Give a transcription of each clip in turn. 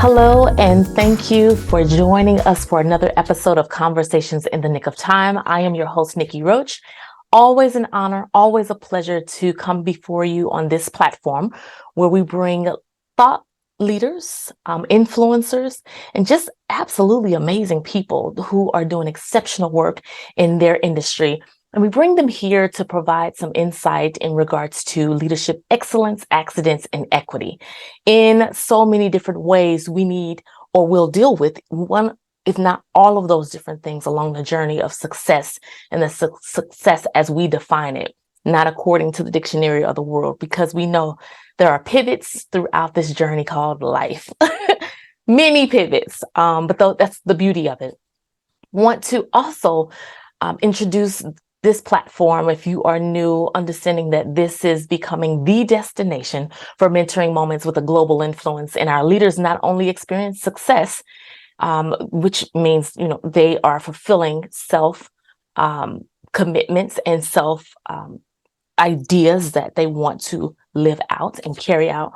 Hello, and thank you for joining us for another episode of Conversations in the Nick of Time. I am your host, Nikki Roach. Always an honor, always a pleasure to come before you on this platform where we bring thought leaders, influencers, and just absolutely amazing people who are doing exceptional work in their industry. And we bring them here to provide some insight in regards to leadership excellence, accidents, and equity. In so many different ways, we need or will deal with one, if not all of those different things along the journey of success and the success as we define it, not according to the dictionary of the world, because we know there are pivots throughout this journey called life. Many pivots, but that's the beauty of it. Want to also introduce this platform, if you are new, understanding that this is becoming the destination for mentoring moments with a global influence, and our leaders not only experience success, which means, they are fulfilling self commitments and self ideas that they want to live out and carry out.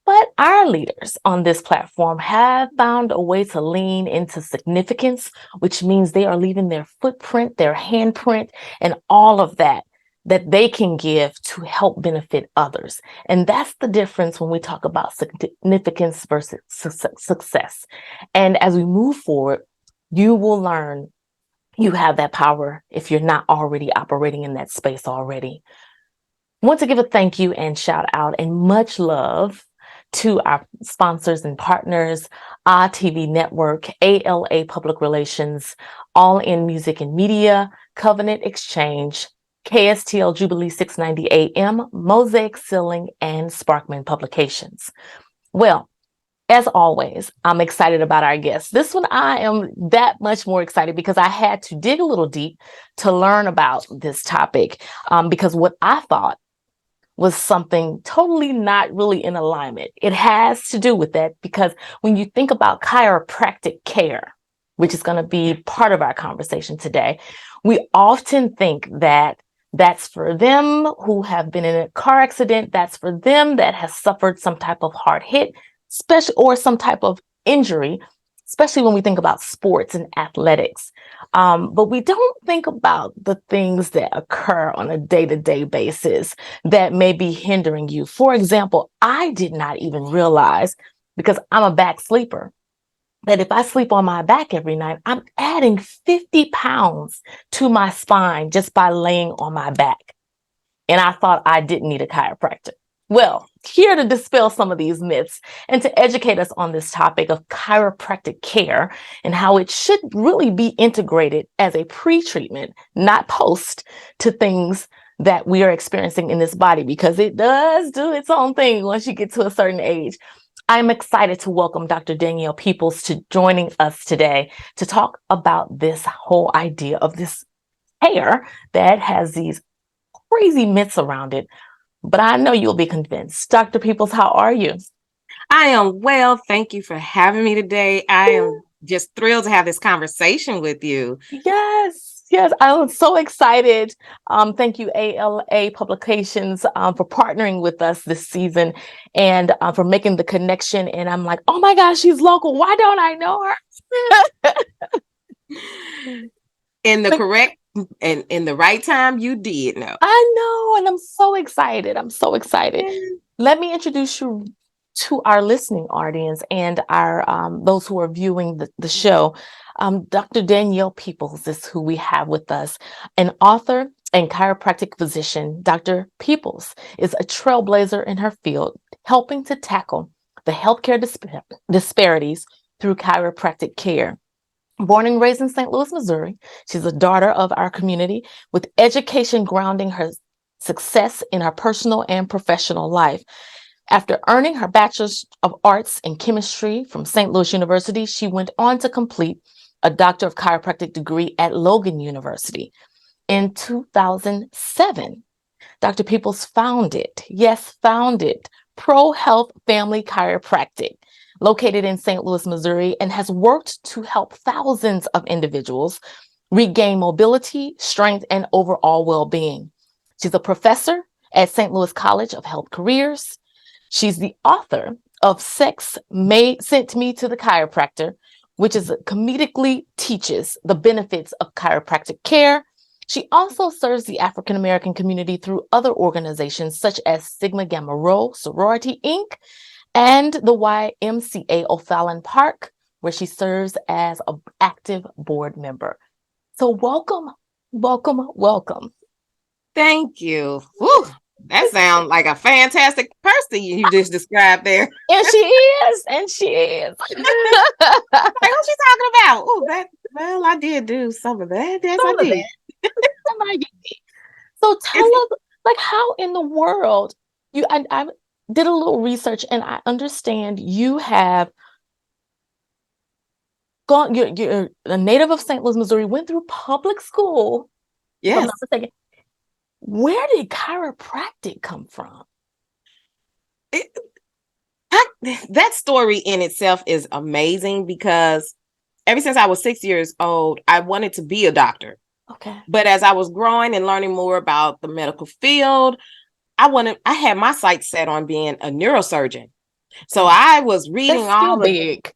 But our leaders on this platform have found a way to lean into significance, which means they are leaving their footprint, their handprint, and all of that they can give to help benefit others. And that's the difference when we talk about significance versus success. And as we move forward, you will learn you have that power if you're not already operating in that space already. I want to give a thank you and shout out and much love to our sponsors and partners, TV Network, ALA Public Relations, All In Music and Media, Covenant Exchange, KSTL Jubilee 690 AM, Mosaic Ceiling, and Sparkman Publications. Well, as always, I'm excited about our guests. This one, I am that much more excited because I had to dig a little deep to learn about this topic, because what I thought was something totally not really in alignment. It has to do with that because when you think about chiropractic care, which is going to be part of our conversation today, we often think that that's for them who have been in a car accident. That's for them that has suffered some type of hard hit, or some type of injury, especially when we think about sports and athletics. But we don't think about the things that occur on a day-to-day basis that may be hindering you. For example, I did not even realize, because I'm a back sleeper, that if I sleep on my back every night, I'm adding 50 pounds to my spine just by laying on my back. And I thought I didn't need a chiropractor. Well, here to dispel some of these myths and to educate us on this topic of chiropractic care and how it should really be integrated as a pre-treatment, not post, to things that we are experiencing in this body, because it does do its own thing once you get to a certain age. I'm excited to welcome Dr. Danielle Peebles to joining us today to talk about this whole idea of this hair that has these crazy myths around it. But I know you'll be convinced. Dr. Peebles, how are you? I am well. Thank you for having me today. I am just thrilled to have this conversation with you. Yes, I'm so excited. Thank you, ALA Publications, for partnering with us this season and for making the connection. And I'm like, oh my gosh, she's local. Why don't I know her? In the correct and in the right time, you did know. I know, and I'm so excited. Let me introduce you to our listening audience and our those who are viewing the show. Dr. Danielle Peebles is who we have with us, an author and chiropractic physician. Dr. Peebles is a trailblazer in her field, helping to tackle the healthcare disparities through chiropractic care. Born and raised in St. Louis, Missouri, she's a daughter of our community with education grounding her success in her personal and professional life. After earning her Bachelor's of Arts in Chemistry from St. Louis University, she went on to complete a Doctor of Chiropractic degree at Logan University. In 2007, Dr. Peebles founded Pro Health Family Chiropractic, located in St. Louis, Missouri, and has worked to help thousands of individuals regain mobility, strength, and overall well-being. She's a professor at St. Louis College of Health Careers. She's the author of sex sent me to the chiropractor, which is comedically teaches the benefits of chiropractic care. She also serves the African American community through other organizations such as Sigma Gamma Rho Sorority, Inc. and the YMCA O'Fallon Park, where she serves as an active board member. So welcome, welcome, welcome. Thank you. Woo, that sounds like a fantastic person you just described there. And she is, and she is. Like, what's she talking about? Oh, well, I did do some of that. Yes, I did. So tell us, like, how in the world I did a little research, and I understand you have gone. You're a native of St. Louis, Missouri. Went through public school. If I'm Yes. not mistaken. Where did chiropractic come from? That story in itself is amazing because ever since I was 6 years old, I wanted to be a doctor. Okay. But as I was growing and learning more about the medical field, I had my sights set on being a neurosurgeon. So I was reading all the big.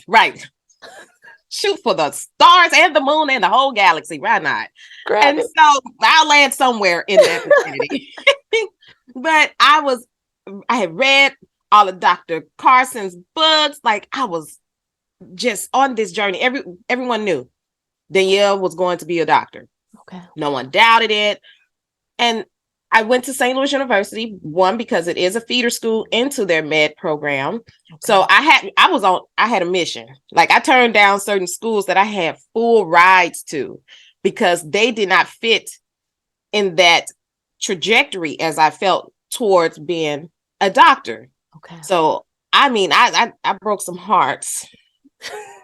Right. Shoot for the stars and the moon and the whole galaxy, right? Not. And so I'll land somewhere in that vicinity. But I had read all of Dr. Carson's books. Like, I was just on this journey. Everyone knew Danielle was going to be a doctor. Okay. No one doubted it. And I went to St. Louis University, one, because it is a feeder school into their med program. Okay. So I had a mission. Like, I turned down certain schools that I had full rides to because they did not fit in that trajectory as I felt towards being a doctor. Okay. So, I mean, I broke some hearts.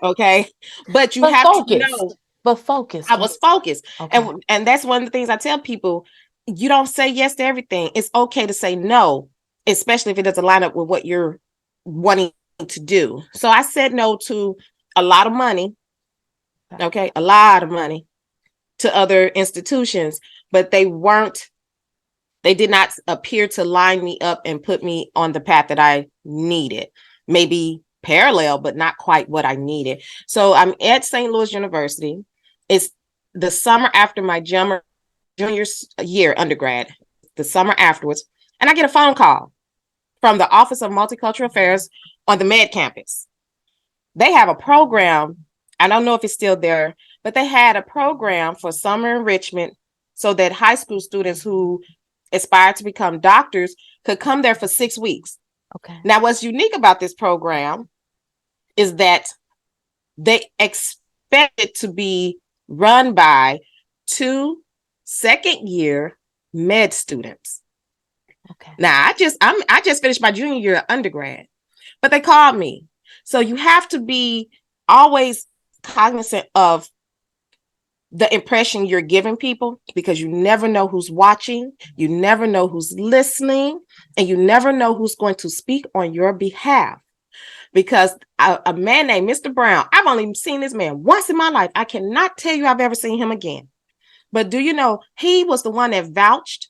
Okay. But have to know. But focus. I was focused. Okay. And that's one of the things I tell people. You don't say yes to everything. It's okay to say no, especially if it doesn't line up with what you're wanting to do. So I said no to a lot of money. Okay. A lot of money to other institutions, but they did not appear to line me up and put me on the path that I needed. Maybe parallel, but not quite what I needed. So I'm at St. Louis University. It's the summer after my junior year undergrad, the summer afterwards, and I get a phone call from the Office of Multicultural Affairs on the Med campus. They have a program. I don't know if it's still there, but they had a program for summer enrichment so that high school students who aspire to become doctors could come there for 6 weeks. Okay. Now, what's unique about this program is that they expect it to be run by 2 second-year med students. Okay. Now, I just finished my junior year of undergrad, but they called me. So you have to be always cognizant of the impression you're giving people, because you never know who's watching, you never know who's listening, and you never know who's going to speak on your behalf. Because a man named Mr. Brown, I've only seen this man once in my life. I cannot tell you I've ever seen him again. But do you know, he was the one that vouched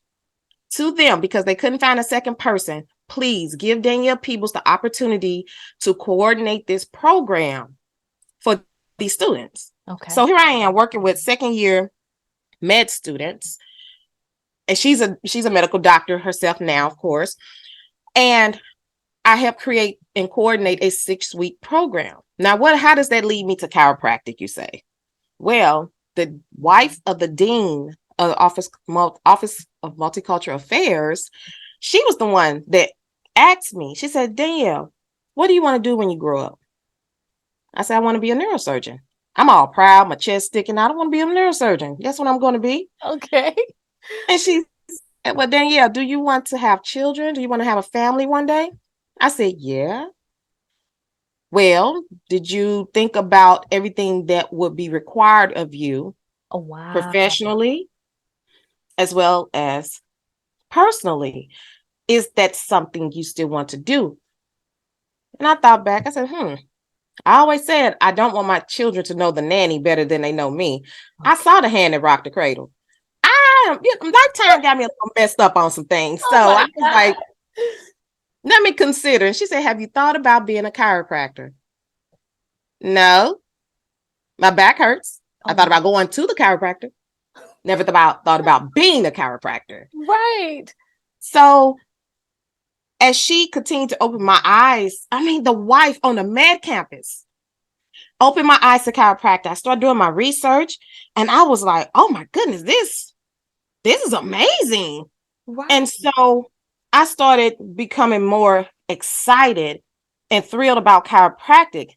to them because they couldn't find a second person. Please give Danielle Peebles the opportunity to coordinate this program for these students. Okay. So here I am working with second-year med students. And she's a medical doctor herself now, of course. And I help create and coordinate a 6-week program. Now, how does that lead me to chiropractic, you say? Well, the wife of the dean of the Office of Multicultural Affairs, she was the one that asked me. She said, Danielle, what do you want to do when you grow up? I said, I want to be a neurosurgeon. I'm all proud, my chest sticking out. I want to be a neurosurgeon. That's what I'm going to be. Okay. And she said, well, Danielle, do you want to have children? Do you want to have a family one day? I said, yeah. Well, did you think about everything that would be required of you professionally as well as personally? Is that something you still want to do? And I thought back, I said, I always said, I don't want my children to know the nanny better than they know me. I saw the hand that rocked the cradle. Lifetime got me a little messed up on some things. So I was like, Let me consider. And she said, have you thought about being a chiropractor? No, my back hurts. I thought about going to the chiropractor. Never thought about being a chiropractor. Right. So as she continued to open my eyes, I mean, the wife on the med campus opened my eyes to chiropractic. I started doing my research and I was like, oh my goodness, this is amazing. Right. And so I started becoming more excited and thrilled about chiropractic.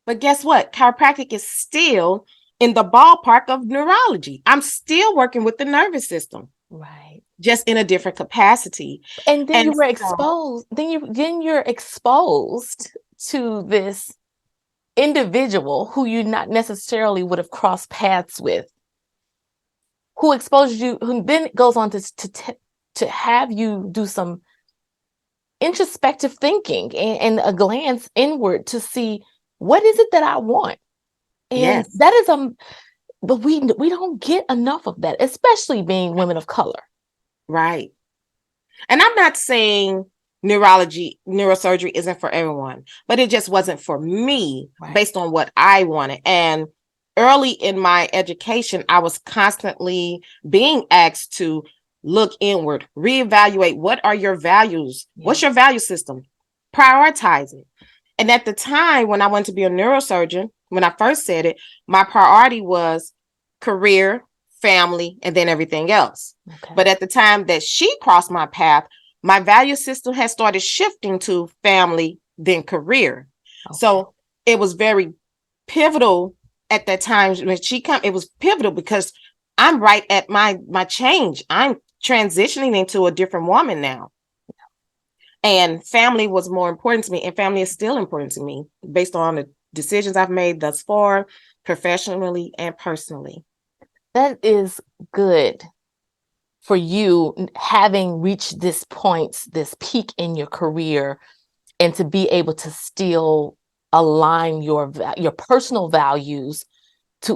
But guess what? Chiropractic is still in the ballpark of neurology. I'm still working with the nervous system. Right. Just in a different capacity. And then you were so, exposed. Then you're exposed to this individual who you not necessarily would have crossed paths with, who exposed you, who then goes on to have you do some introspective thinking and a glance inward to see what is it that I want. And yes, that is but we don't get enough of that, especially being women of color. right. And I'm not saying neurosurgery isn't for everyone, but it just wasn't for me based on what I wanted. And early in my education, I was constantly being asked to look inward, reevaluate what are your values? What's your value system? Prioritize it. And at the time when I went to be a neurosurgeon, when I first said it, my priority was career, family, and then everything else. Okay. But at the time that she crossed my path, my value system had started shifting to family, then career. Okay. So it was very pivotal at that time when she came. It was pivotal because I'm right at my change. I'm transitioning into a different woman now. And family was more important to me, and family is still important to me based on the decisions I've made thus far, professionally and personally. That is good for you, having reached this point, this peak in your career, and to be able to still align your personal values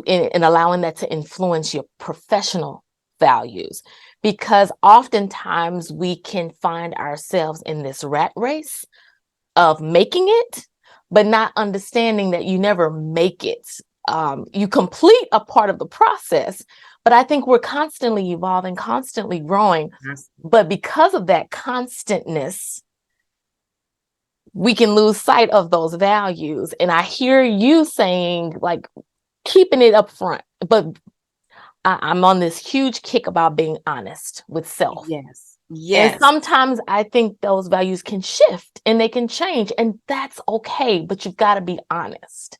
and allowing that to influence your professional values. Because oftentimes we can find ourselves in this rat race of making it, but not understanding that you never make it. You complete a part of the process, but I think we're constantly evolving, constantly growing. Yes. But because of that constantness, we can lose sight of those values. And I hear you saying, like, keeping it up front, but I'm on this huge kick about being honest with self. Yes. Yes. And sometimes I think those values can shift and they can change, and that's okay, but you've got to be honest.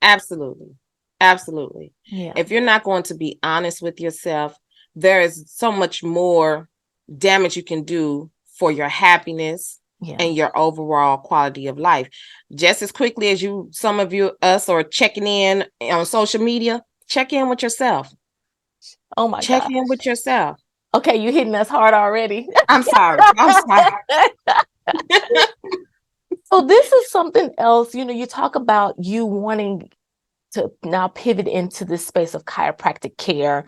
Absolutely. Absolutely. Yeah. If you're not going to be honest with yourself, there is so much more damage you can do for your happiness and your overall quality of life. Just as quickly as some of us are checking in on social media, check in with yourself. Oh my God. Check in with yourself. Okay, you're hitting us hard already. I'm sorry. So this is something else, you talk about you wanting to now pivot into this space of chiropractic care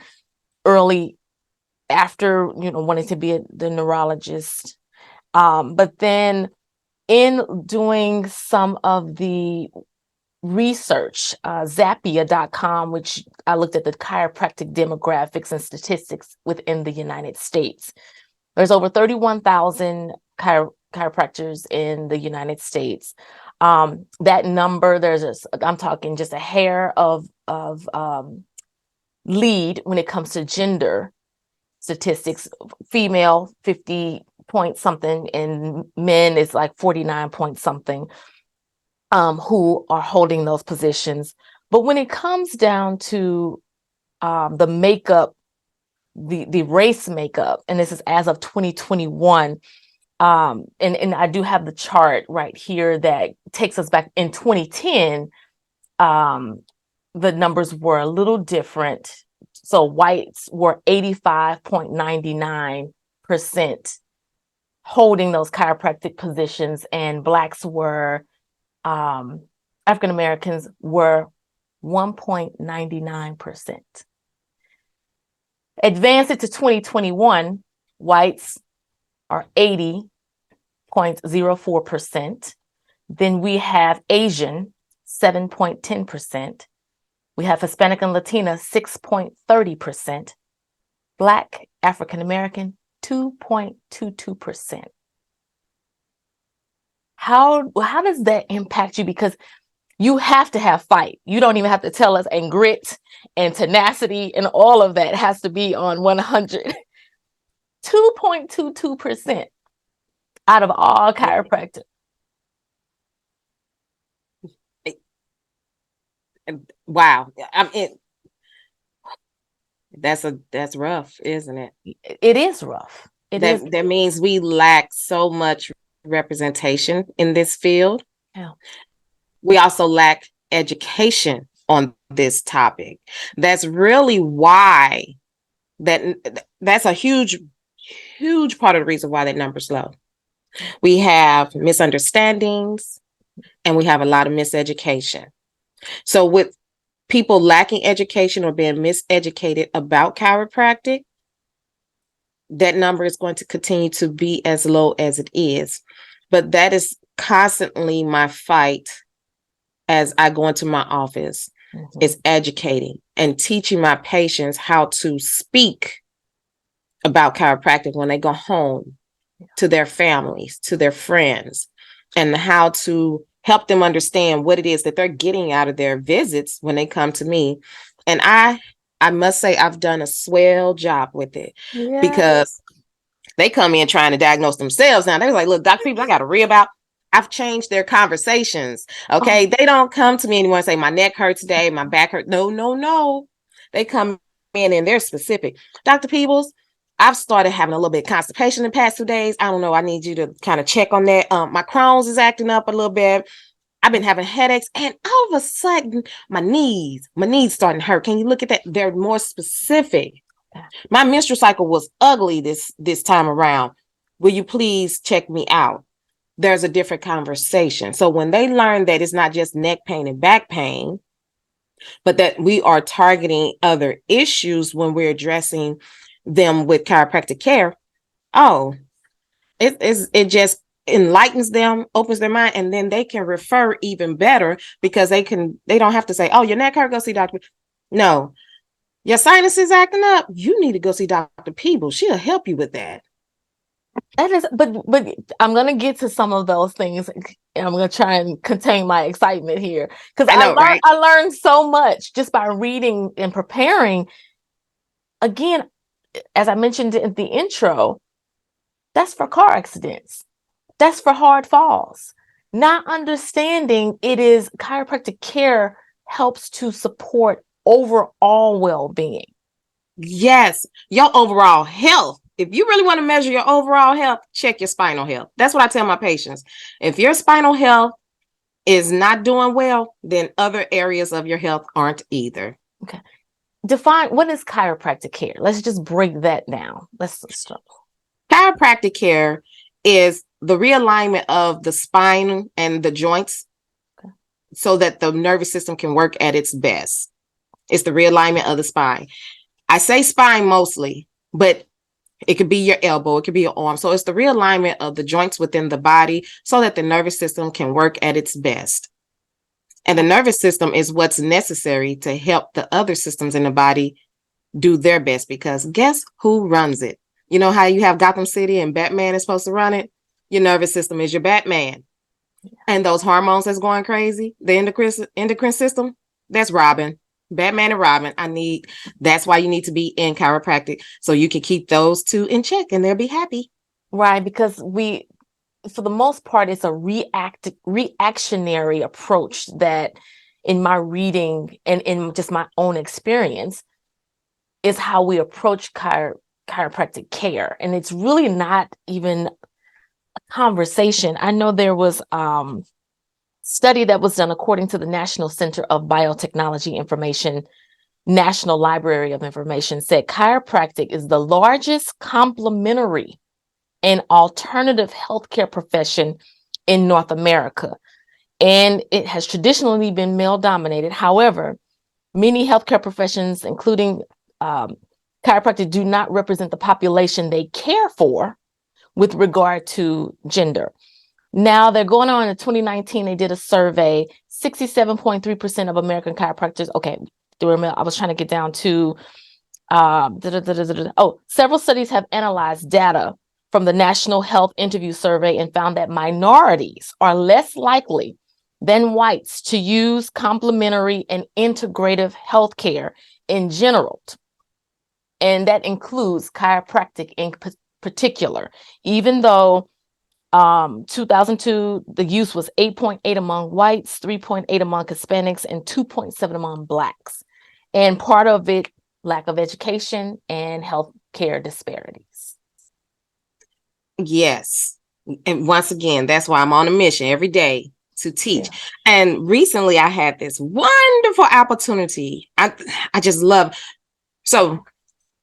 early after, wanting to be the neurologist. But then in doing some of the research, Zappia.com, which I looked at the chiropractic demographics and statistics within the United States. There's over 31,000 chiropractors in the United States. That number, I'm talking just a hair of lead when it comes to gender statistics. Female 50 point something, and men is like 49 point something. Who are holding those positions. But when it comes down to the makeup, the race makeup, and this is as of 2021, and I do have the chart right here that takes us back in 2010. The numbers were a little different. So whites were 85.99% holding those chiropractic positions, and blacks were African Americans were 1.99%. Advance it to 2021, whites are 8.04%. Then we have Asian, 7.10%. We have Hispanic and Latina, 6.30%. Black, African American, 2.22%. How does that impact you? Because you have to have fight. You don't even have to tell us, and grit and tenacity and all of that has to be on 100. 2.22% out of all chiropractors. Wow. That's rough, isn't it? It is rough. That means we lack so much representation in this field. Yeah. We also lack education on this topic. That's really why that's a huge part of the reason why that number's low. We have misunderstandings and we have a lot of miseducation. So with people lacking education or being miseducated about chiropractic, that number is going to continue to be as low as it is. But that is constantly my fight as I go into my office, is educating and teaching my patients how to speak about chiropractic when they go home to their families, to their friends, and how to help them understand what it is that they're getting out of their visits when they come to me. And I must say I've done a swell job with it. Yes. Because they come in trying to diagnose themselves. Now they're like, look, Dr. Peebles, I got to re-about. I've changed their conversations. Okay. They don't come to me anymore and say, my neck hurts today, my back hurts. No. They come in and they're specific. Dr. Peebles, I've started having a little bit of constipation in the past 2 days. I don't know. I need you to kind of check on that. My Crohn's is acting up a little bit. I've been having headaches, and all of a sudden my knees starting to hurt. Can you look at that? They're more specific. My menstrual cycle was ugly this time around. Will you please check me out? There's a different conversation. So when they learn that it's not just neck pain and back pain, but that we are targeting other issues when we're addressing them with chiropractic care, it just enlightens them, opens their mind, and then they can refer even better because they don't have to say, oh, your neck hurt, go see Dr. No, your sinus is acting up, you need to go see Dr. Peebles. She'll help you with that. That is, but I'm gonna get to some of those things, and I'm gonna try and contain my excitement here because I learned so much just by reading and preparing. Again, as I mentioned in the intro, that's for car accidents. That's for hard falls. Not understanding it is chiropractic care helps to support overall well-being. Yes, your overall health. If you really want to measure your overall health, check your spinal health. That's what I tell my patients. If your spinal health is not doing well, then other areas of your health aren't either. Okay. Define what is chiropractic care. Let's just break that down. Let's start. Chiropractic care is the realignment of the spine and the joints so that the nervous system can work at its best. It's the realignment of the spine. I say spine mostly, but it could be your elbow, it could be your arm. So it's the realignment of the joints within the body so that the nervous system can work at its best. And the nervous system is what's necessary to help the other systems in the body do their best, because guess who runs it? You know how you have Gotham City and Batman is supposed to run it? Your nervous system is your Batman. And those hormones that's going crazy, the endocrine system, that's Robin. Batman and Robin. That's why you need to be in chiropractic, so you can keep those two in check and they'll be happy. Right, because for the most part, it's a reactionary approach that in my reading and in just my own experience is how we approach chiropractic care. And it's really not even a conversation. I know there was study that was done according to the National Center of Biotechnology Information, National Library of Information, said chiropractic is the largest complementary and alternative healthcare profession in North America. And it has traditionally been male dominated. However, many healthcare professions, including chiropractic, do not represent the population they care for with regard to gender. Now they're going on in 2019. They did a survey. 67.3% of American chiropractors. Okay, I was trying to get down to several studies have analyzed data from the National Health Interview Survey and found that minorities are less likely than whites to use complementary and integrative healthcare in general. And that includes chiropractic in particular, even though 2002, the use was 8.8 among whites, 3.8 among Hispanics, and 2.7 among Blacks. And part of it, lack of education and healthcare disparities. Yes. And once again, that's why I'm on a mission every day to teach. Yeah. And recently I had this wonderful opportunity. I just love. So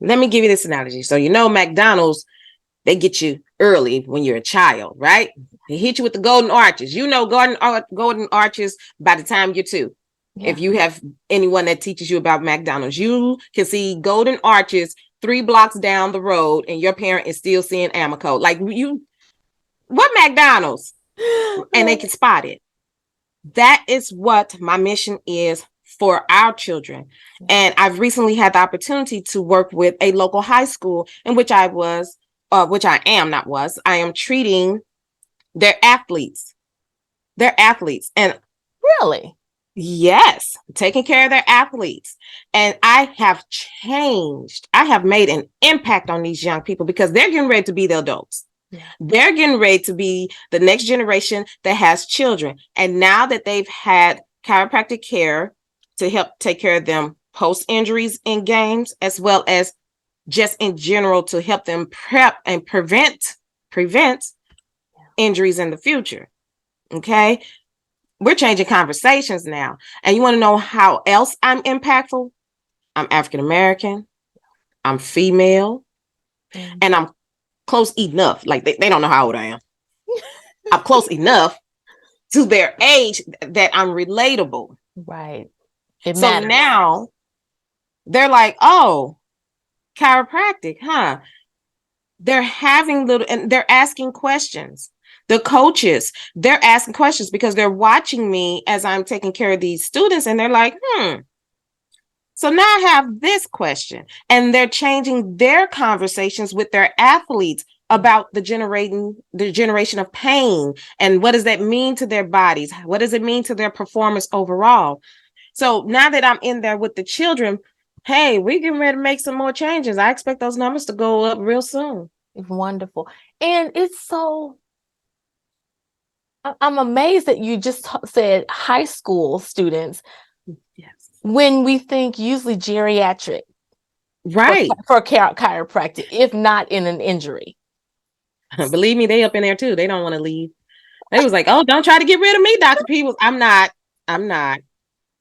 let me give you this analogy. So, McDonald's, they get you early when you're a child, right? They hit you with the golden arches. Golden arches by the time you're 2. Yeah. If you have anyone that teaches you about McDonald's, you can see golden arches 3 blocks down the road, and your parent is still seeing Amico. Like, what McDonald's? And they can spot it. That is what my mission is for our children. And I've recently had the opportunity to work with a local high school in which I am treating their athletes. And really, yes, taking care of their athletes. And I have made an impact on these young people because they're getting ready to be the adults. Yeah. They're getting ready to be the next generation that has children. And now that they've had chiropractic care to help take care of them post injuries in games, as well as just in general to help them prep and prevent injuries in the future. Okay. We're changing conversations now. And you want to know how else I'm impactful? I'm African-American. I'm female. And I'm close enough. Like they don't know how old I am. I'm close enough to their age that I'm relatable. Right. So now they're like, oh, chiropractic, huh? They're having and they're asking questions. The coaches, they're asking questions because they're watching me as I'm taking care of these students, and they're like, So now I have this question, and they're changing their conversations with their athletes about the generation of pain, and what does that mean to their bodies? What does it mean to their performance overall? So now that I'm in there with the children, hey, we're getting ready to make some more changes. I expect those numbers to go up real soon. Wonderful. And I'm amazed that you just said high school students. Yes. When we think usually geriatric. Right. For chiropractic, if not in an injury. Believe me, they up in there too. They don't want to leave. They was like, oh, don't try to get rid of me, Dr. Peebles. I'm not.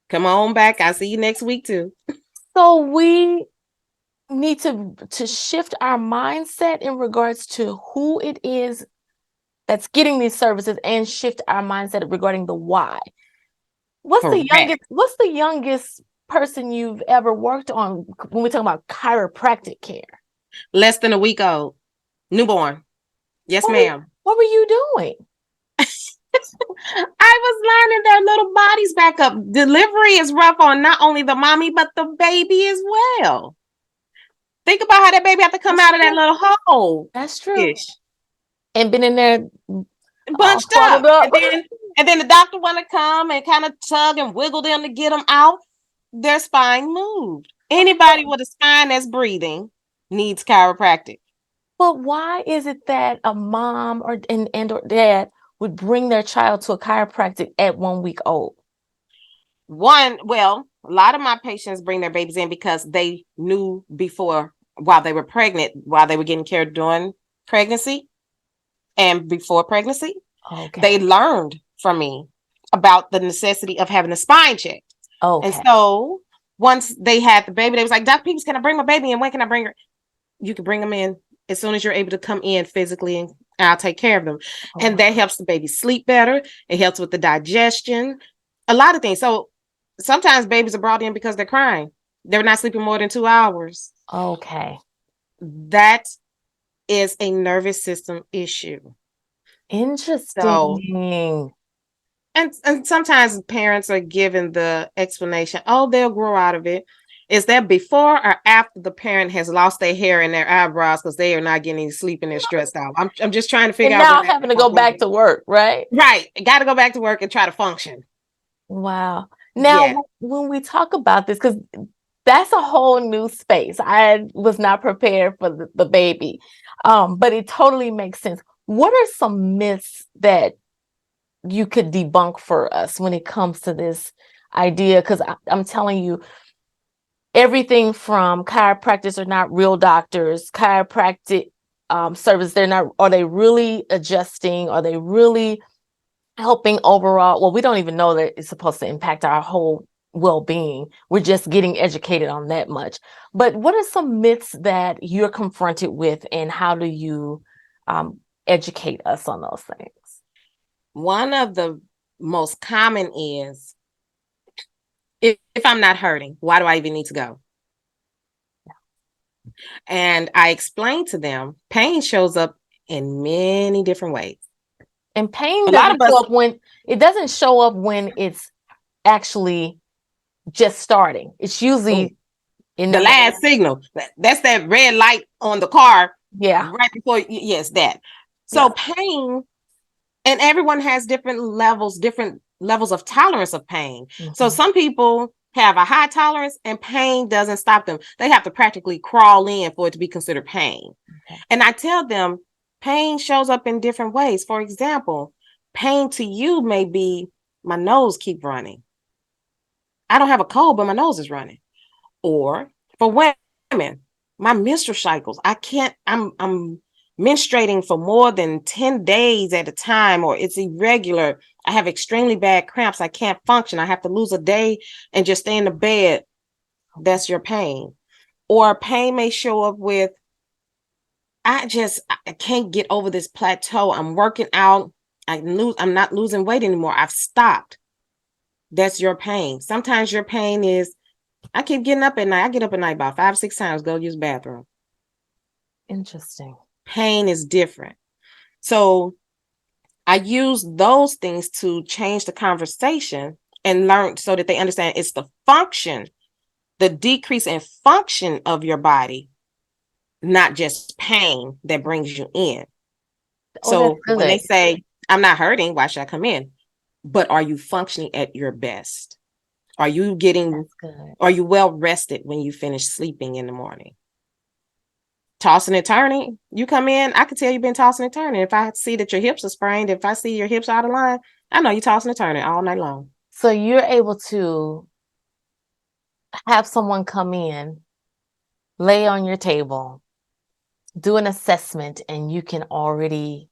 Come on back. I'll see you next week too. So we need to shift our mindset in regards to who it is that's getting these services, and shift our mindset regarding the why. What's the youngest person you've ever worked on when we're talking about chiropractic care? Less than a week old. Newborn. Yes, ma'am. What were you doing? I was lining their little bodies back up. Delivery is rough on not only the mommy, but the baby as well. Think about how that baby had to come out of that little hole. That's true. And been in there bunched up. And then the doctor want to come and kind of tug and wiggle them to get them out. Their spine moved. Anybody with a spine that's breathing needs chiropractic. But why is it that a mom or dad would bring their child to a chiropractic at 1 week old? A lot of my patients bring their babies in because they knew before, while they were pregnant, while they were getting care during pregnancy and before pregnancy, they learned from me about the necessity of having a spine checked. And so once they had the baby, they was like, Dr. Peebles, can I bring my baby in? When can I bring her? You can bring them in as soon as you're able to come in physically, and I'll take care of them. And that helps the baby sleep better. It helps with the digestion, a lot of things. So sometimes babies are brought in because they're crying. They're not sleeping more than 2 hours. Okay. That is a nervous system issue. So, Interesting. and sometimes parents are given the explanation, oh, they'll grow out of it. Is that before or after the parent has lost their hair and their eyebrows because they are not getting any sleep and they're stressed out? I'm just trying to figure And out when now that having to go back to work, right? right. Got to go back to work and try to function. Wow. Yeah. Now, when we talk about this, because that's a whole new space. I was not prepared for the baby, but it totally makes sense. What are some myths that you could debunk for us when it comes to this idea? Because I'm telling you, everything from chiropractors are not real doctors, chiropractic service, they're not, are they really adjusting? Are they really helping overall? Well, we don't even know that it's supposed to impact our whole well-being. We're just getting educated on that much. But what are some myths that you're confronted with, and how do you educate us on those things? One of the most common is, if I'm not hurting, why do I even need to go? And I explained to them, pain shows up in many different ways. And pain A lot doesn't of us, show up when it doesn't show up when it's actually just starting. It's usually in the the middle. last signal, that's that red light on the car Yeah. right before, yes, that. So Yeah. pain, and everyone has different levels of tolerance of pain. So some people have a high tolerance and pain doesn't stop them. They have to practically crawl in for it to be considered pain. Okay. And I tell them pain shows up in different ways. For example, pain to you may be, my nose keep running. I don't have a cold, but my nose is running. Or for women, my menstrual cycles, I'm menstruating for more than 10 days at a time, or it's irregular. I have extremely bad cramps. I can't function. I have to lose a day and just stay in the bed. That's your pain. Or pain may show up with, I can't get over this plateau. I'm working out. I'm not losing weight anymore. I've stopped. That's your pain. Sometimes your pain is, I keep getting up at night. I get up at night about 5, 6 times, go use the bathroom. Interesting. Pain is different. So I use those things to change the conversation and learn so that they understand it's the function, the decrease in function of your body, not just pain, that brings you in. Oh, that's So when they good. say, I'm not hurting, why should I come in? But are you functioning at your best? Are you That's good. are you well rested when you finish sleeping in the morning? Tossing and turning, you come in, I can tell you've been tossing and turning. If I see that your hips are sprained, if I see your hips out of line, I know you're tossing and turning all night long. So you're able to have someone come in, lay on your table, do an assessment, and you can already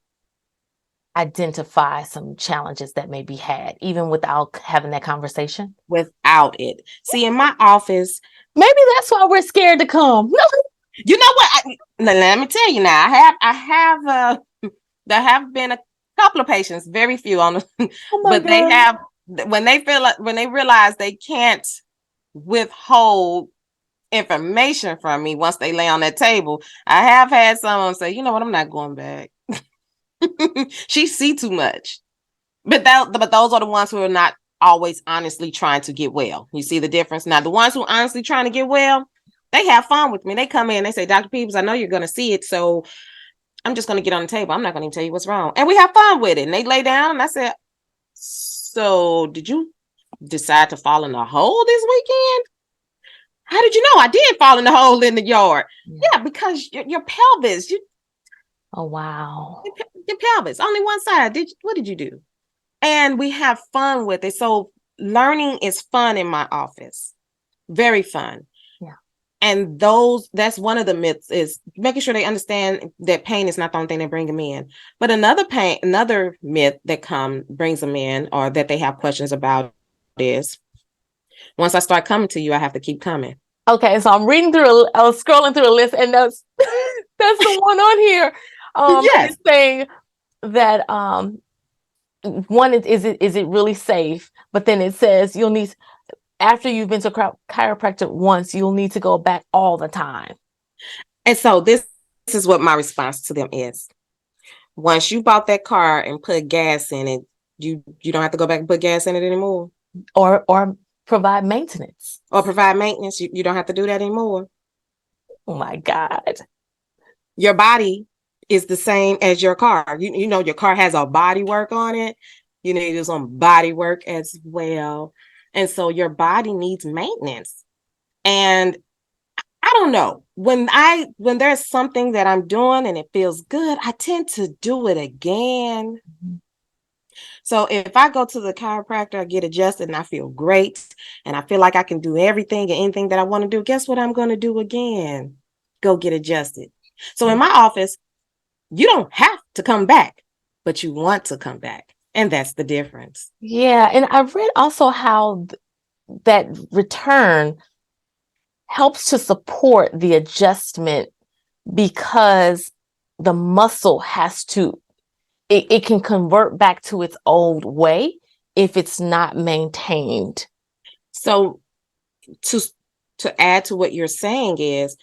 identify some challenges that may be had, even without having that conversation. Without it. See, in my office, Maybe that's why we're scared to come. you know what? Let me tell you now. There have been a couple of patients, very few on the, Oh my but they God. have, when they feel like, when they realize they can't withhold information from me once they lay on that table. I have had someone say, you know what, I'm not going back. She see too much. But those are the ones who are not always honestly trying to get well. You see the difference? Now, the ones who are honestly trying to get well, they have fun with me. They come in, they say, Dr. Peebles, I know you're going to see it, so I'm just going to get on the table. I'm not going to tell you what's wrong. And we have fun with it. And they lay down, and I said, so did you decide to fall in a hole this weekend? How did you know I did fall in the hole in the yard? Yeah, because your pelvis, Oh, wow. your pelvis, only one side. What did you do? And we have fun with it. So learning is fun in my office. Very fun. Yeah. And that's one of the myths, is making sure they understand that pain is not the only thing that brings them in. But another myth that brings them in, or that they have questions about, is, once I start coming to you, I have to keep coming. Okay, so I was scrolling through a list, and that's that's the one on here. Yes. It's saying that one is it really safe? But then it says you'll need, after you've been to chiropractor once, you'll need to go back all the time. And so this is what my response to them is. Once you bought that car and put gas in it, you don't have to go back and put gas in it anymore. Or provide maintenance. Or provide maintenance. You don't have to do that anymore. Oh my God. Your body is the same as your car. You know, your car has a body work on it. You need to do some body work as well. And so your body needs maintenance. And I don't know, when there's something that I'm doing and it feels good, I tend to do it again. Mm-hmm. So if I go to the chiropractor, I get adjusted and I feel great and I feel like I can do everything and anything that I want to do, guess what I'm going to do again? Go get adjusted. So in my office, you don't have to come back, but you want to come back. And that's the difference. Yeah. And I've read also how that return helps to support the adjustment because the muscle has to, it can convert back to its old way if it's not maintained. So to add to what you're saying is,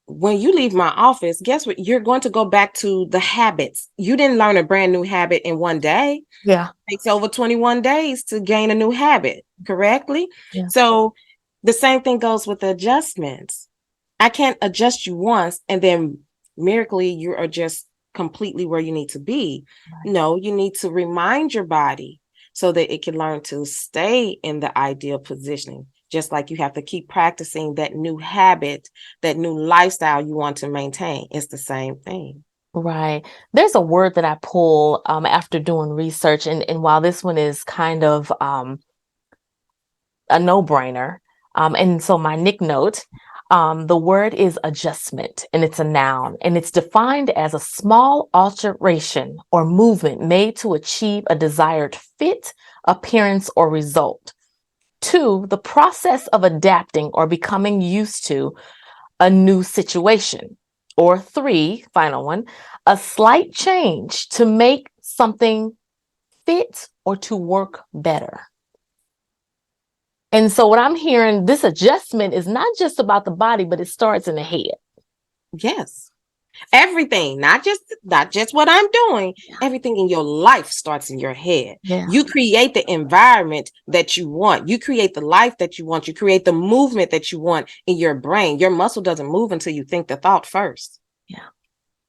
when you leave my office, guess what? You're going to go back to the habits. You didn't learn a brand new habit in one day. Yeah. It takes over 21 days to gain a new habit, correctly? Yeah. So the same thing goes with adjustments. I can't adjust you once and then miraculously you are just completely where you need to be. Right. No, you need to remind your body so that it can learn to stay in the ideal positioning. Just like you have to keep practicing that new habit, that new lifestyle you want to maintain. It's the same thing. Right. There's a word that I pull after doing research. And while this one is kind of a no-brainer, and so my nick note, the word is adjustment, and it's a noun, and it's defined as a small alteration or movement made to achieve a desired fit, appearance, or result. 2, the process of adapting or becoming used to a new situation. Or 3, final one, a slight change to make something fit or to work better. And so what I'm hearing, this adjustment is not just about the body, but it starts in the head. Yes. Everything, not just what I'm doing. Everything in your life starts in your head. Yeah. You create the environment that you want. You create the life that you want. You create the movement that you want in your brain. Your muscle doesn't move until you think the thought first. Yeah.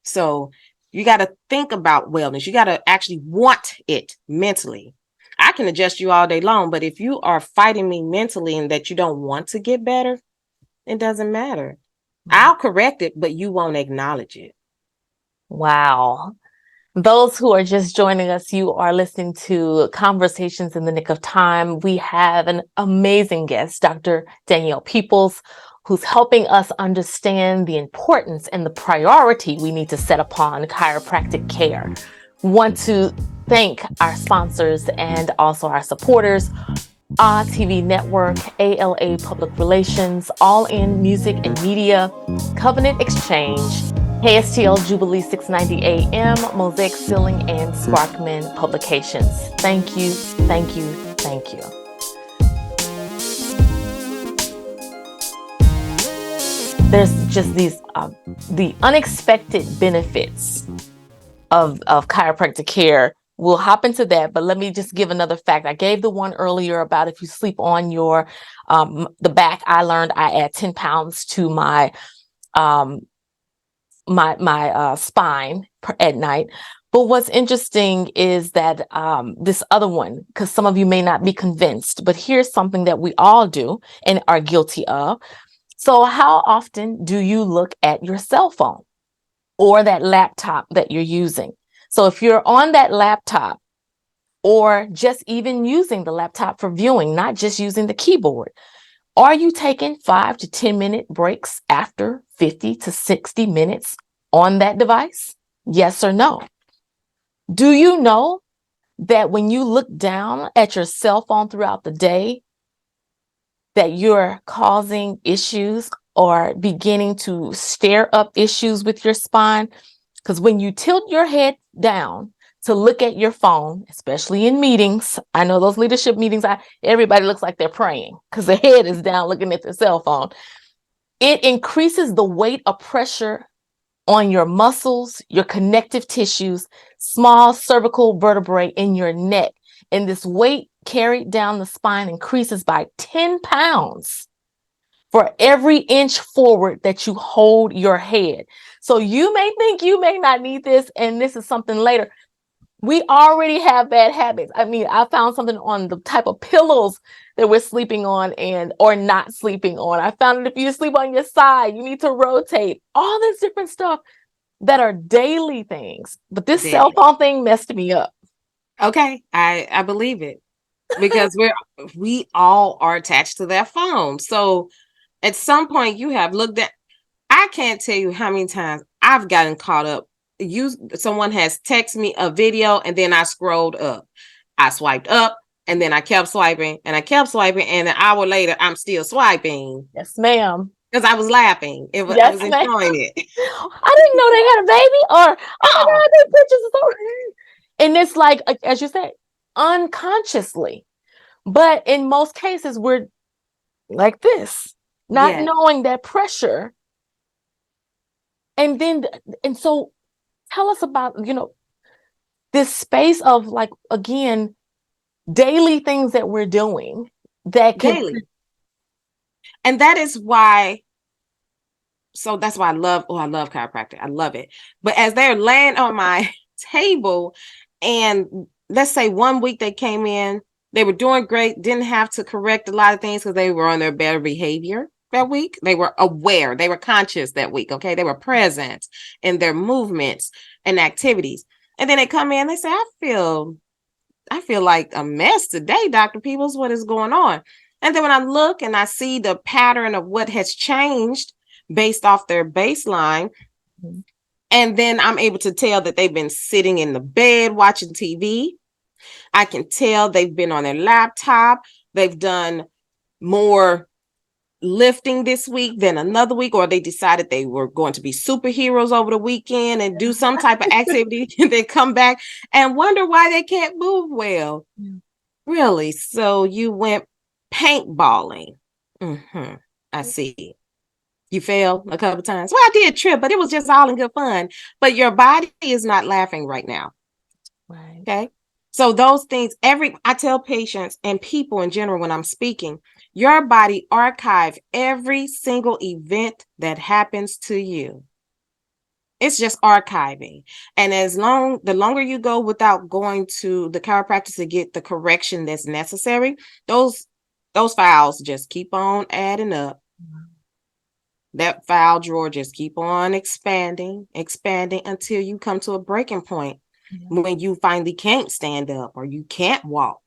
So you got to think about wellness. You got to actually want it mentally. I can adjust you all day long, but if you are fighting me mentally and that you don't want to get better, it doesn't matter. I'll correct it, but you won't acknowledge it. Wow. Those who are just joining us, you are listening to Conversations in the Nick of Time. We have an amazing guest, Dr. Danielle Peebles, who's helping us understand the importance and the priority we need to set upon chiropractic care. Want to thank our sponsors and also our supporters, TV Network, ALA Public Relations, All In Music and Media, Covenant Exchange, KSTL Jubilee 690 AM, Mosaic Ceiling, and Sparkman Publications. Thank you, thank you, thank you. There's just these the unexpected benefits of chiropractic care. We'll hop into that, but let me just give another fact. I gave the one earlier about if you sleep on your the back. I learned I add 10 pounds to my my spine at night. But what's interesting is that this other one, because some of you may not be convinced, but here's something that we all do and are guilty of. So how often do you look at your cell phone or that laptop that you're using? So if you're on that laptop or just even using the laptop for viewing, not just using the keyboard, are you taking 5 to 10 minute breaks after 50 to 60 minutes on that device? Yes or no? Do you know that when you look down at your cell phone throughout the day, that you're causing issues or beginning to stir up issues with your spine? Because when you tilt your head down to look at your phone, especially in meetings, I know those leadership meetings, everybody looks like they're praying because their head is down looking at their cell phone. It increases the weight of pressure on your muscles, your connective tissues, small cervical vertebrae in your neck. And this weight carried down the spine increases by 10 pounds for every inch forward that you hold your head. So you may think you may not need this, and this is something later. We already have bad habits. I mean, I found something on the type of pillows that we're sleeping on or not sleeping on. I found that if you sleep on your side, you need to rotate. All this different stuff that are daily things. But this cell phone thing messed me up. Okay, I believe it, because we all are attached to that phone. So at some point you have looked at, I can't tell you how many times I've gotten caught up. Someone has texted me a video and then I scrolled up. I swiped up and then I kept swiping and I kept swiping, and an hour later I'm still swiping. Yes, ma'am. Because I was laughing. I was enjoying it. I didn't know they had a baby, or oh my God, they pictures are so. And it's like, as you said, unconsciously. But in most cases, we're like this, not knowing that pressure. And so tell us about, this space of, like, again, daily things that we're doing that can. Daily. And that is why. So that's why I love chiropractic. I love it. But as they're laying on my table, and let's say 1 week they came in, they were doing great, didn't have to correct a lot of things because they were on their better behavior that week. They were aware, they were conscious that week. Okay. They were present in their movements and activities. And then they come in, they say, I feel like a mess today, Dr. Peebles. What is going on? And then when I look and I see the pattern of what has changed based off their baseline, and then I'm able to tell that they've been sitting in the bed watching TV. I can tell they've been on their laptop. They've done more lifting this week than another week, or they decided they were going to be superheroes over the weekend and do some type of activity and then come back and wonder why they can't move well. Really? So you went paintballing. I see. You fell a couple times. Well, I did trip, but it was just all in good fun. But your body is not laughing right now. Right. Okay. So those things, I tell patients and people in general when I'm speaking, your body archive every single event that happens to you. It's just archiving. And the longer you go without going to the chiropractor to get the correction that's necessary, those files just keep on adding up. That file drawer just keep on expanding until you come to a breaking point when you finally can't stand up or you can't walk.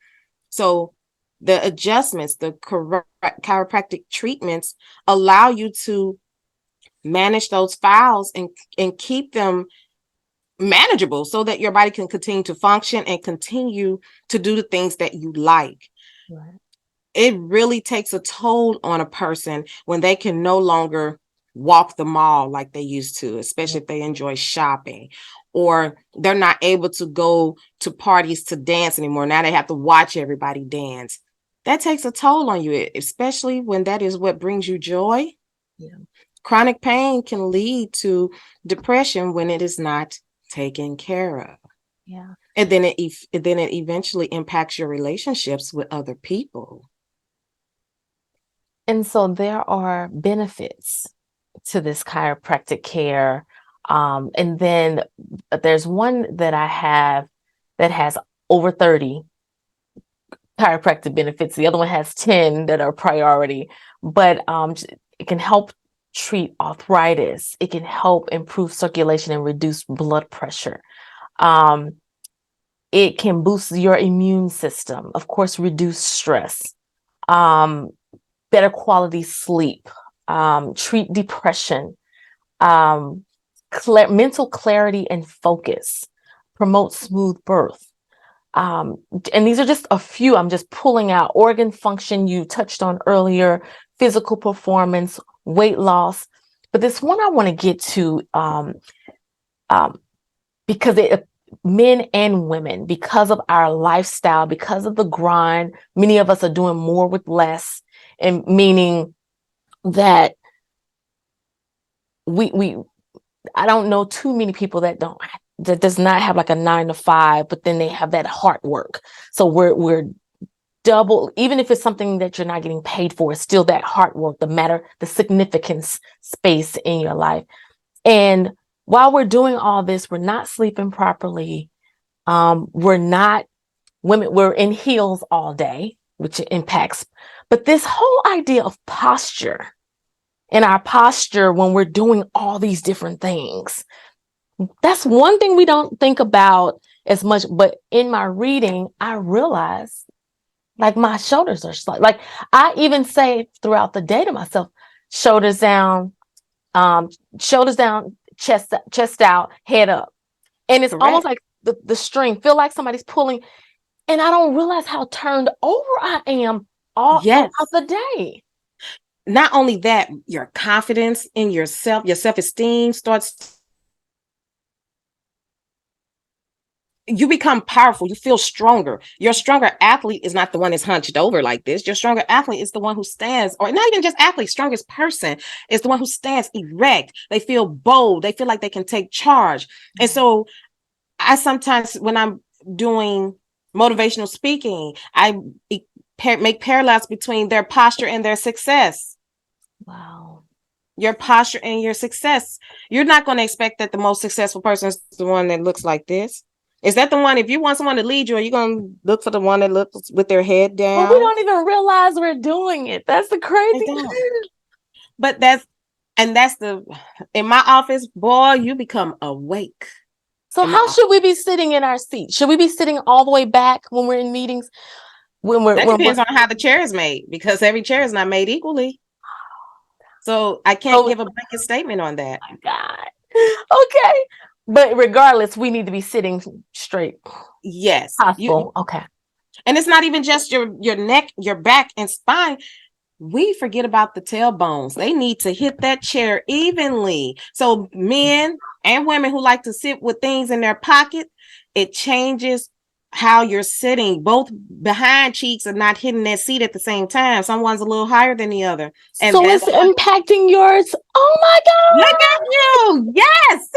So the adjustments, the correct chiropractic treatments allow you to manage those files and keep them manageable so that your body can continue to function and continue to do the things that you like. Right. It really takes a toll on a person when they can no longer walk the mall like they used to, especially if they enjoy shopping, or they're not able to go to parties to dance anymore. Now they have to watch everybody dance. That takes a toll on you, especially when that is what brings you joy. Yeah. Chronic pain can lead to depression when it is not taken care of. Yeah. And then it eventually impacts your relationships with other people. And so there are benefits to this chiropractic care. And then there's one that I have that has over 30 chiropractic benefits. The other one has 10 that are priority, but it can help treat arthritis. It can help improve circulation and reduce blood pressure. It can boost your immune system, of course, reduce stress, better quality sleep, treat depression, mental clarity and focus, promote smooth birth. And these are just a few. I'm just pulling out. Organ function you touched on earlier, physical performance, weight loss. But this one I want to get to because men and women, because of our lifestyle, because of the grind, many of us are doing more with less, and meaning that we I don't know too many people that does not have like a 9 to 5, but then they have that hard work. So we're double, even if it's something that you're not getting paid for, it's still that hard work, the significance space in your life. And while we're doing all this, we're not sleeping properly. We're not women, we're in heels all day, which impacts. But this whole idea of posture and our posture when we're doing all these different things, that's one thing we don't think about as much. But in my reading, I realized like my shoulders are like I even say throughout the day to myself, shoulders down, shoulders down, chest out, head up. And it's almost Correct. like the string, feel like somebody's pulling. And I don't realize how turned over I am all throughout Yes. the day. Not only that, your confidence in yourself, your self-esteem starts. You become powerful. You feel stronger. Your stronger athlete is not the one that's hunched over like this. Your stronger athlete is the one who stands, or not even just athlete, strongest person is the one who stands erect. They feel bold. They feel like they can take charge. And so I sometimes, when I'm doing motivational speaking, I make parallels between their posture and their success. Wow. Your posture and your success. You're not going to expect that the most successful person is the one that looks like this. Is that the one? If you want someone to lead you, are you going to look for the one that looks with their head Well, we down? don't even realize we're doing it. That's the They crazy don't. thing. But that's in my office, boy, you become awake. So In my how office. should we be sitting in our seat? Should we be sitting all the way back when we're in meetings? That depends on how the chair is made, because every chair is not made equally. So I can't Oh give a blanket statement on that. my God. Okay. But regardless, we need to be sitting straight. Yes. Possible. Okay. And it's not even just your neck, your back and spine. We forget about the tailbones. They need to hit that chair evenly. So men and women who like to sit with things in their pocket, it changes how you're sitting. Both behind cheeks are not hitting that seat at the same time. Someone's a little higher than the other. And So that's it's impacting yours. Oh my look God. at you. Yes.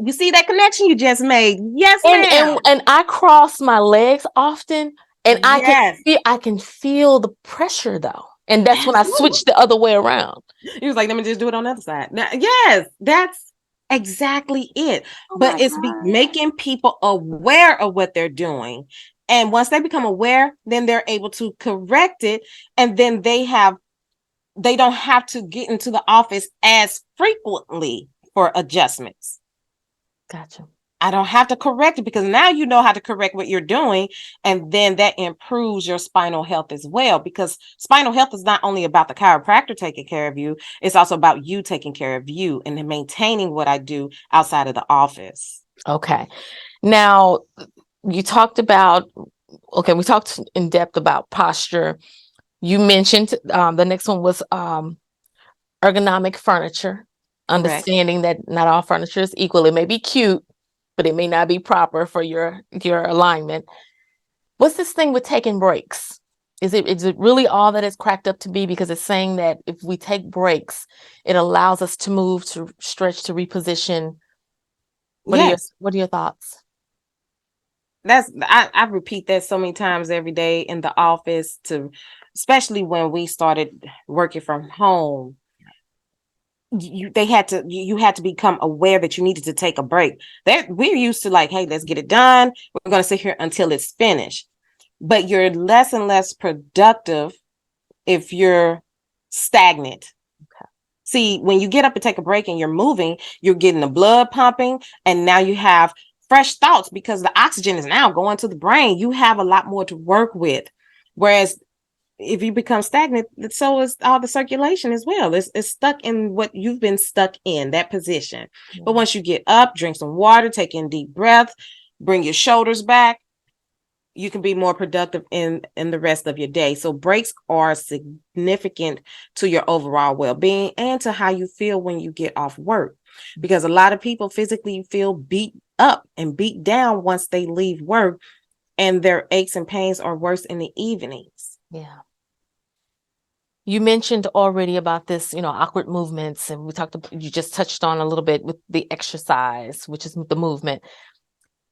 You see that connection you just made? Yes, And ma'am. and I cross my legs often, and Yes. I can feel the pressure though. And that's when I Absolutely. switch the other way around. He was like, let me just do it on the other side. Now, yes, that's exactly it. Oh But my it's God. making people aware of what they're doing. And once they become aware, then they're able to correct it. And then they don't have to get into the office as frequently for adjustments. Gotcha. I don't have to correct it, because now you know how to correct what you're doing. And then that improves your spinal health as well, because spinal health is not only about the chiropractor taking care of you, it's also about you taking care of you and maintaining what I do outside of the office. Okay. Now you talked about, okay, we talked in depth about posture. You mentioned the next one was ergonomic furniture, Correct. understanding that not all furniture is equal. It may be cute, but it may not be proper for your alignment. What's this thing with taking breaks? Is it really all that it's cracked up to be? Because it's saying that if we take breaks, it allows us to move, to stretch, to reposition. Yes. What are your thoughts? I repeat that so many times every day in the office, to especially when we started working from home. You had to become aware that you needed to take a break. That we're used to, like, hey, let's get it done. We're going to sit here until it's finished. But you're less and less productive if you're stagnant. Okay. See, when you get up and take a break and you're moving, you're getting the blood pumping, and now you have fresh thoughts because the oxygen is now going to the brain. You have a lot more to work with. Whereas if you become stagnant, so is all the circulation as well. It's stuck in what you've been stuck in, that position. Yeah. But once you get up, drink some water, take in deep breath, bring your shoulders back, you can be more productive in the rest of your day. So breaks are significant to your overall well-being and to how you feel when you get off work, because a lot of people physically feel beat up and beat down once they leave work, and their aches and pains are worse in the evenings. Yeah. You mentioned already about this, awkward movements, and you just touched on a little bit with the exercise, which is the movement.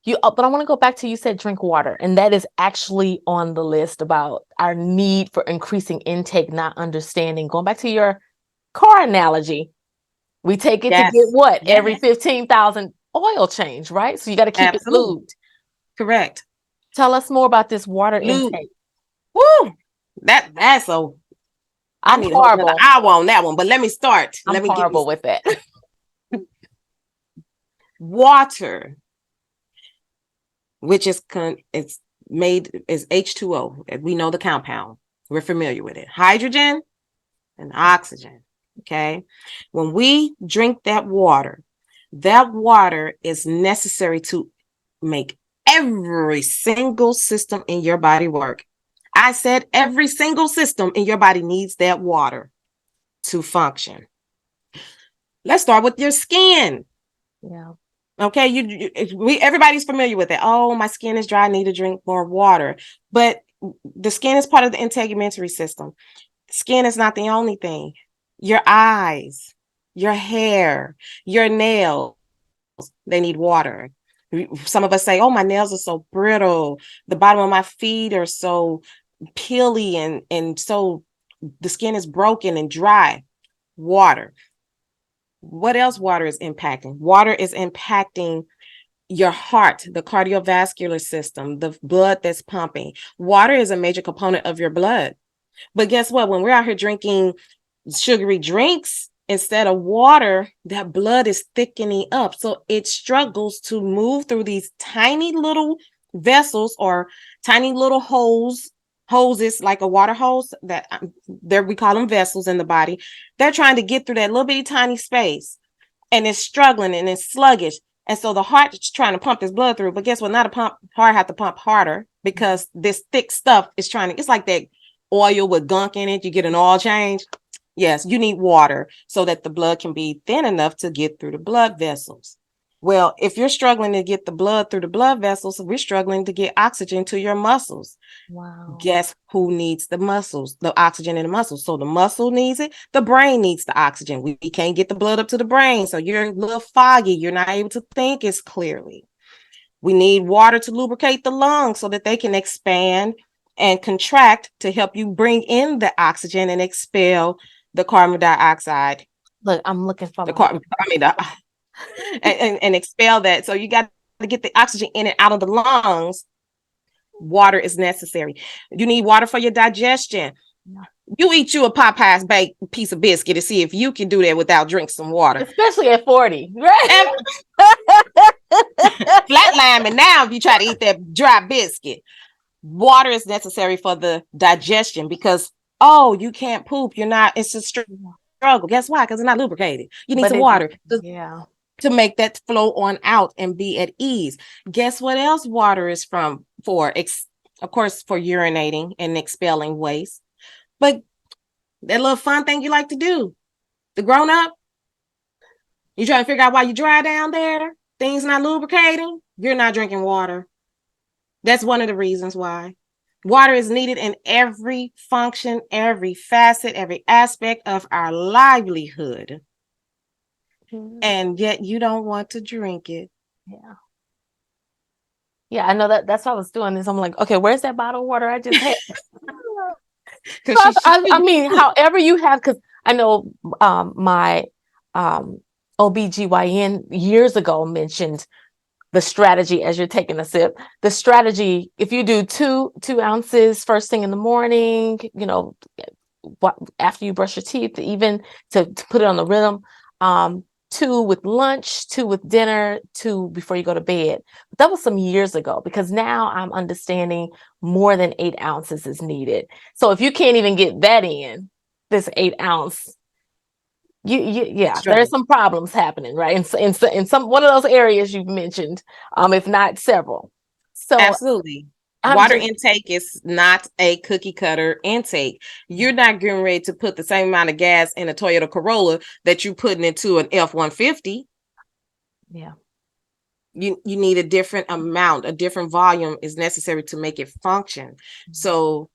But I want to go back to, you said drink water, and that is actually on the list about our need for increasing intake, not understanding. Going back to your car analogy, we take it to get Yes. what? Yes. Every 15,000 oil change, right? So you got to keep Absolutely. it lubed. Correct. Tell us more about this water Lube. intake. Woo! That's so. I I'm need a whole another horrible. hour on that one, but let me start. I'm Let me give horrible you with that. water, which is it's made is H2O. We know the compound. We're familiar with it. Hydrogen and oxygen. Okay. When we drink that water is necessary to make every single system in your body work. I said every single system in your body needs that water to function. Let's start with your skin. Yeah. Okay, everybody's familiar with it. Oh, my skin is dry, I need to drink more water. But the skin is part of the integumentary system. Skin is not the only thing. Your eyes, your hair, your nails, they need water. Some of us say, oh, my nails are so brittle. The bottom of my feet are so peely and so the skin is broken and dry. Water. What else water is impacting? Water is impacting your heart, the cardiovascular system, the blood that's pumping. Water is a major component of your blood. But guess what? When we're out here drinking sugary drinks instead of water, that blood is thickening up. So it struggles to move through these tiny little vessels or tiny little hoses like a water hose that there we call them vessels in the body. They're trying to get through that little bitty tiny space, and it's struggling and it's sluggish. And so the heart is trying to pump this blood through. But guess what? Not a pump heart have to pump harder because this thick stuff is trying to, it's like that oil with gunk in it. You get an oil change. Yes, you need water so that the blood can be thin enough to get through the blood vessels. Well, if you're struggling to get the blood through the blood vessels, we're struggling to get oxygen to your muscles. Wow. Guess who needs the muscles, the oxygen in the muscles? So the muscle needs it. The brain needs the oxygen. We can't get the blood up to the brain. So you're a little foggy. You're not able to think as clearly. We need water to lubricate the lungs so that they can expand and contract to help you bring in the oxygen and expel the carbon dioxide. Look, I'm looking for and expel that. So you got to get the oxygen in and out of the lungs. Water is necessary. You need water for your digestion. Yeah. You eat you a Popeye's baked piece of biscuit to see if you can do that without drinking some water. Especially at 40, right? Flatline, and now if you try to eat that dry biscuit, water is necessary for the digestion because, you can't poop. You're not, it's a struggle. Guess why? Because it's not lubricated. You need some water to make that flow on out and be at ease. Guess what else water is for? Of course, for urinating and expelling waste. But that little fun thing you like to do, the grown up, you trying to figure out why you dry down there, things not lubricating, you're not drinking water. That's one of the reasons why. Water is needed in every function, every facet, every aspect of our livelihood. And yet you don't want to drink it. Yeah, I know that's why I was doing this. I'm like, okay, where's that bottle of water I just had? I mean, however you have, because I know my OBGYN years ago mentioned the strategy as you're taking a sip. The strategy, if you do two ounces first thing in the morning, after you brush your teeth, even to put it on the rhythm, 2 with lunch, 2 with dinner, 2 before you go to bed. But that was some years ago, because now I'm understanding more than 8 ounces is needed. So if you can't even get that in, this 8 ounce, there's some problems happening, right? In some one of those areas you've mentioned, if not several. So absolutely. Water intake is not a cookie cutter intake. You're not getting ready to put the same amount of gas in a Toyota Corolla that you're putting into an F-150. Yeah. You need a different amount, a different volume is necessary to make it function. So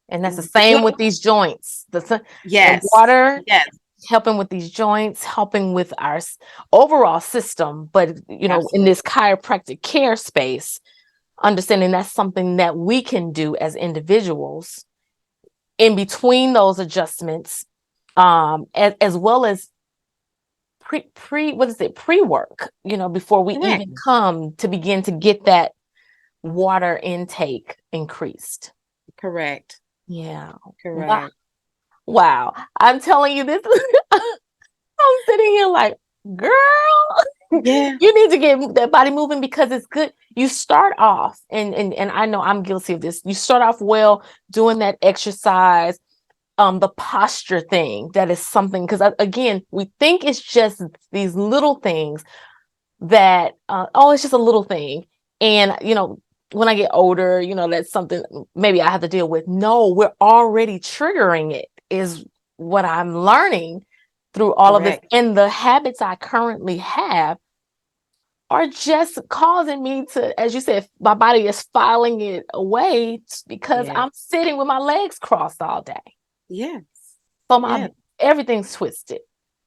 And that's the same with these joints. The Yes. water Yes. helping with these joints, helping with our overall system. But, you know, in Absolutely. this chiropractic care space, understanding that's something that we can do as individuals in between those adjustments, as well as pre-work, you know, before we Correct. even come to begin to get that water intake increased. Correct. Yeah. Correct. Wow. I'm telling you this. I'm sitting here like, girl, Yeah. you need to get that body moving because it's good. You start off, and I know I'm guilty of this. You start off well doing that exercise, the posture thing. That is something, because again, we think it's just these little things that, it's just a little thing. And, you know, when I get older, you know, that's something maybe I have to deal with. No, we're already triggering it, is what I'm learning through all of this. Correct. And the habits I currently have are just causing me to, as you said, my body is filing it away because Yes. I'm sitting with my legs crossed all day. Yes. So Yes. everything's twisted.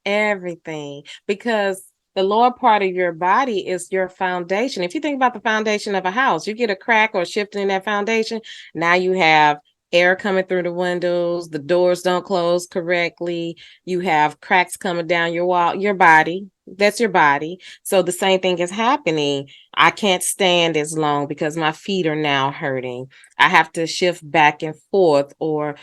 Everything. Because the lower part of your body is your foundation. If you think about the foundation of a house, you get a crack or shifting in that foundation, now you have air coming through the windows, the doors don't close correctly, you have cracks coming down your wall, your body. That's your body. So the same thing is happening. I can't stand as long because my feet are now hurting. I have to shift back and forth, or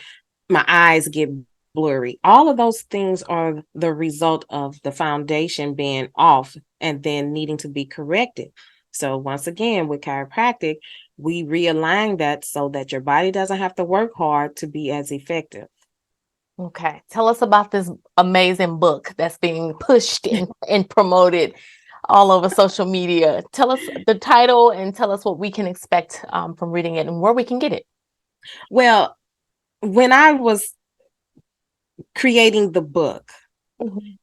my eyes get blurry. All of those things are the result of the foundation being off and then needing to be corrected. So once again, with chiropractic, we realign that so that your body doesn't have to work hard to be as effective. Okay. Tell us about this amazing book that's being pushed and promoted all over social media. Tell us the title and tell us what we can expect from reading it and where we can get it. Well, when I was creating the book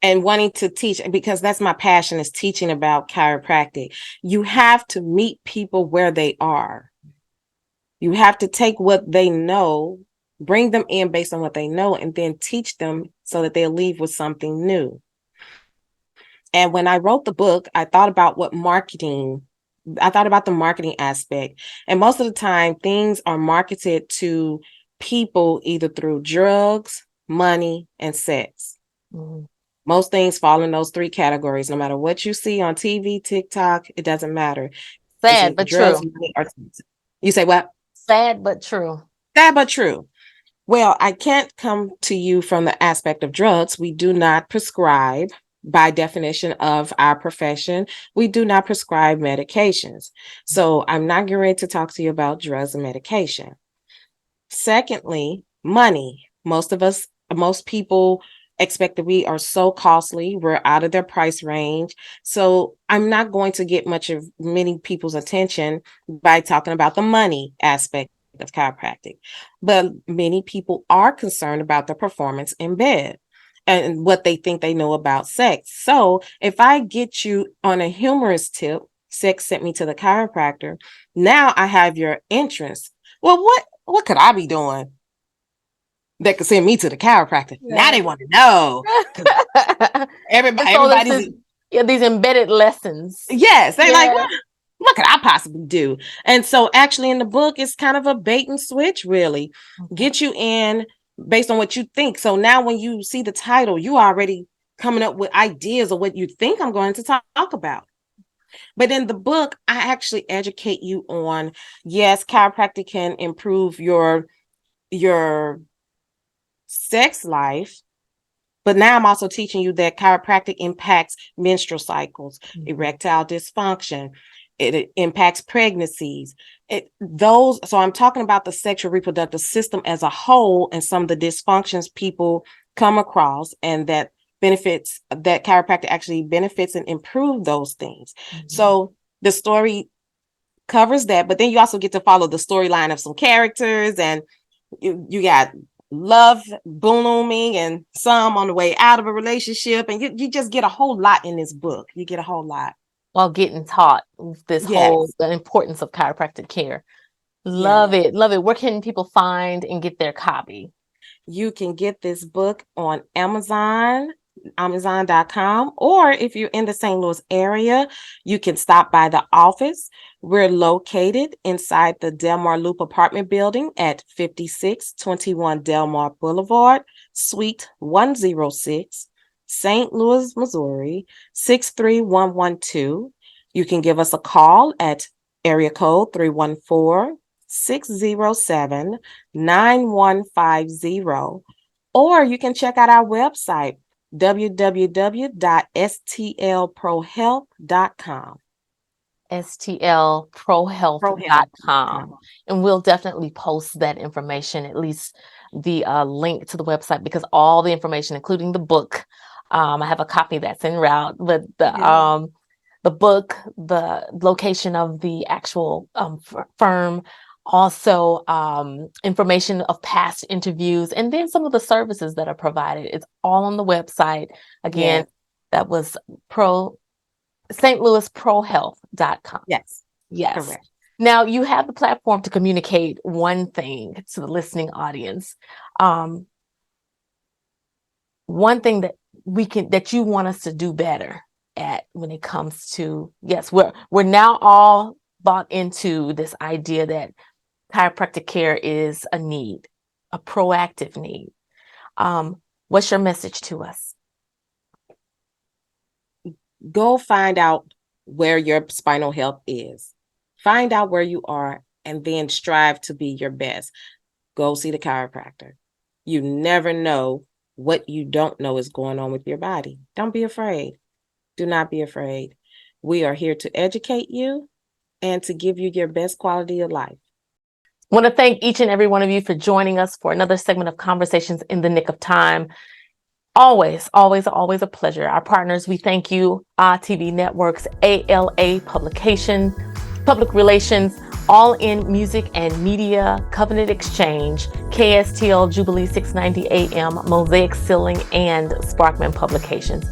and wanting to teach, because that's my passion, is teaching about chiropractic, you have to meet people where they are. You have to take what they know, bring them in based on what they know, and then teach them so that they'll leave with something new. And when I wrote the book, I thought about the marketing aspect. And most of the time, things are marketed to people either through drugs, money, and sex. Mm-hmm. Most things fall in those three categories. No matter what you see on TV, TikTok, it doesn't matter. Sad but Drugs, true. money, or sex. You say what? Sad but true. Sad but true. Well, I can't come to you from the aspect of drugs. We do not prescribe, by definition of our profession, we do not prescribe medications. So I'm not getting ready to talk to you about drugs and medication. Secondly, money. Most people expect that we are so costly. We're out of their price range. So I'm not going to get much of many people's attention by talking about the money aspect of chiropractic. But many people are concerned about the performance in bed and what they think they know about sex. So if I get you on a humorous tip, sex sent me to the chiropractor, now I have your interest. Well, what could I be doing that could send me to the chiropractor? Yeah. Now they want to know. Everybody's these embedded lessons. Yes, they like, what could I possibly do? And so actually in the book, it's kind of a bait and switch, really. Get you in based on what you think. So now when you see the title, you already coming up with ideas of what you think I'm going to talk about. But in the book, I actually educate you on, yes, chiropractic can improve your sex life. But now I'm also teaching you that chiropractic impacts menstrual cycles, erectile dysfunction. It impacts pregnancies. So I'm talking about the sexual reproductive system as a whole and some of the dysfunctions people come across, and that chiropractic actually benefits and improve those things. So the story covers that, but then you also get to follow the storyline of some characters, and you got love blooming and some on the way out of a relationship, and you just get a whole lot in this book. You get a whole lot while getting taught the importance of chiropractic care. Love it. Love it. Where can people find and get their copy? You can get this book on Amazon.com, or if you're in the St. Louis area, you can stop by the office. We're located inside the Delmar Loop apartment building at 5621 Delmar Boulevard, Suite 106, St. Louis, Missouri, 63112. You can give us a call at area code 314-607-9150, or you can check out our website, www.stlprohealth.com. stlprohealth.com. And we'll definitely post that information, at least the link to the website, because all the information, including the book, I have a copy that's en route, but the book, the location of the actual firm, also information of past interviews, and then some of the services that are provided. It's all on the website. Again, that was stlouisprohealth.com. Yes. Correct. Now you have the platform to communicate one thing to the listening audience. One thing that you want us to do better at when it comes to, we're now all bought into this idea that chiropractic care is a need, a proactive need. What's your message to us? Go find out where your spinal health is. Find out where you are, and then strive to be your best. Go see the chiropractor. You never know what you don't know is going on with your body. Don't be afraid. Do not be afraid. We are here to educate you and to give you your best quality of life. I want to thank each and every one of you for joining us for another segment of Conversations in the Nick of Time. Always, always, always a pleasure. Our partners, we thank you, TV Networks, ALA Public Relations, All In Music and Media, Covenant Exchange, KSTL Jubilee 690 AM, Mosaic Ceiling, and Sparkman Publications.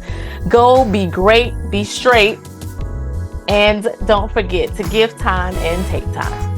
Go be great, be straight, and don't forget to give time and take time.